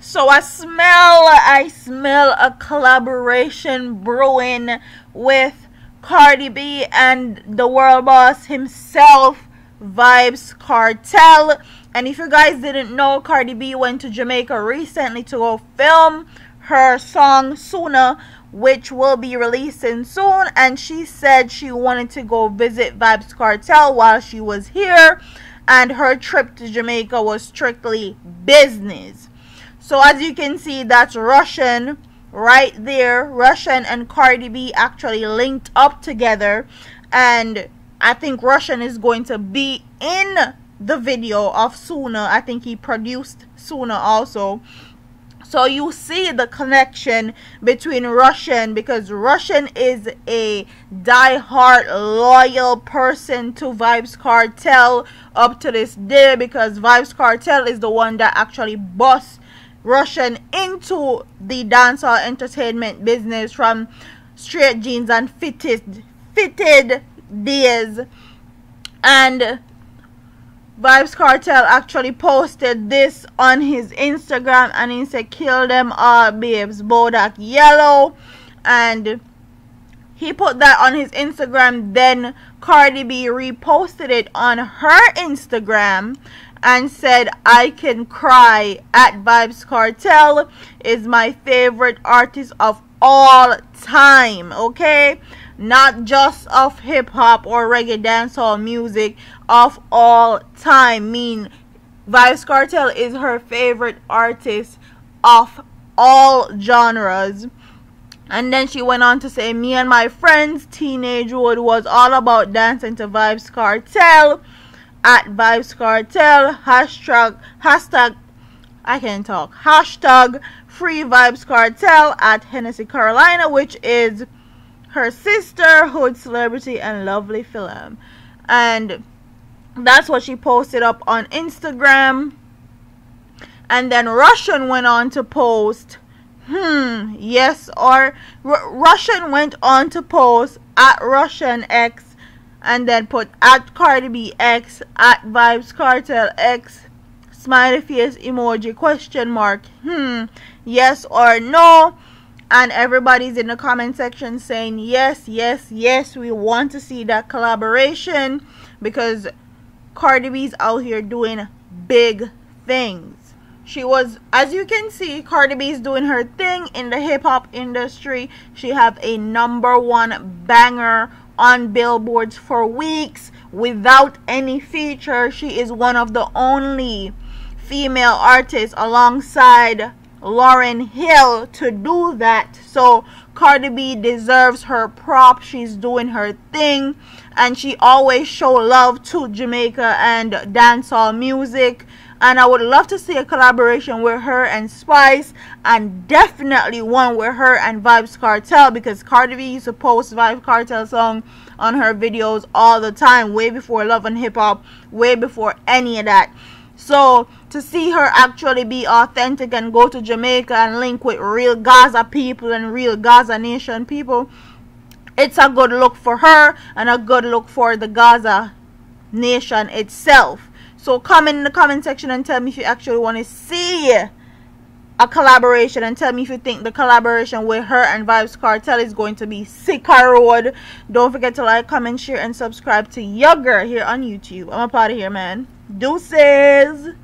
So I smell a collaboration brewing with Cardi B and the world boss himself, Vybz Kartel. And if you guys didn't know, Cardi B went to Jamaica recently to go film her song Sooner, which will be releasing soon, and she said she wanted to go visit Vybz Kartel while she was here, and her trip to Jamaica was strictly business. So as you can see, that's Russian right there. Russian and Cardi B actually linked up together, and I think Russian is going to be in the video of Sooner. I think he produced Sooner also. So you see the connection between Russian, because Russian is a die-hard loyal person to Vybz Kartel up to this day, because Vybz Kartel is the one that actually bossed Russian into the dancehall entertainment business from straight jeans and fitted days. And Vybz Kartel actually posted this on his Instagram, and he said, "Kill them all, babes, Bodak yellow." And he put that on his Instagram. Then Cardi B reposted it on her Instagram and said, "I can cry at Vybz Kartel is my favorite artist of all time." Okay, not just of hip-hop or reggae dancehall music, of all time. Mean Vybz Kartel is her favorite artist of all genres. And then she went on to say, "Me and my friends teenagehood was all about dancing to Vybz Kartel at Vybz Kartel, hashtag I can't talk, hashtag free Vybz Kartel at Hennessy Carolina," which is her sister, hood celebrity and lovely film. And that's what she posted up on Instagram. And then Russian went on to post Russian went on to post at Russian X, and then put at Cardi B X, at Vybz Kartel X, smiley face emoji, question mark, yes or no. And everybody's in the comment section saying yes, yes, yes, we want to see that collaboration, because Cardi B's out here doing big things. She was, as you can see, Cardi B is doing her thing in the hip-hop industry. She have a #1 banger on billboards for weeks without any feature. She is one of the only female artists alongside Lauryn Hill to do that. So Cardi B deserves her prop. She's doing her thing, and she always show love to Jamaica and dancehall music. And I would love to see a collaboration with her and Spice, and definitely one with her and Vybz Kartel, because Cardi B used to post Vybz Kartel song on her videos all the time, way before Love and Hip Hop, way before any of that. So to see her actually be authentic and go to Jamaica and link with real Gaza people and real Gaza Nation people, it's a good look for her and a good look for the Gaza Nation itself. So comment in the comment section and tell me if you actually want to see a collaboration, and tell me if you think the collaboration with her and Vybz Kartel is going to be sicker road. Don't forget to like, comment, share, and subscribe to your girl here on YouTube. I'm up out of here, man. Deuces.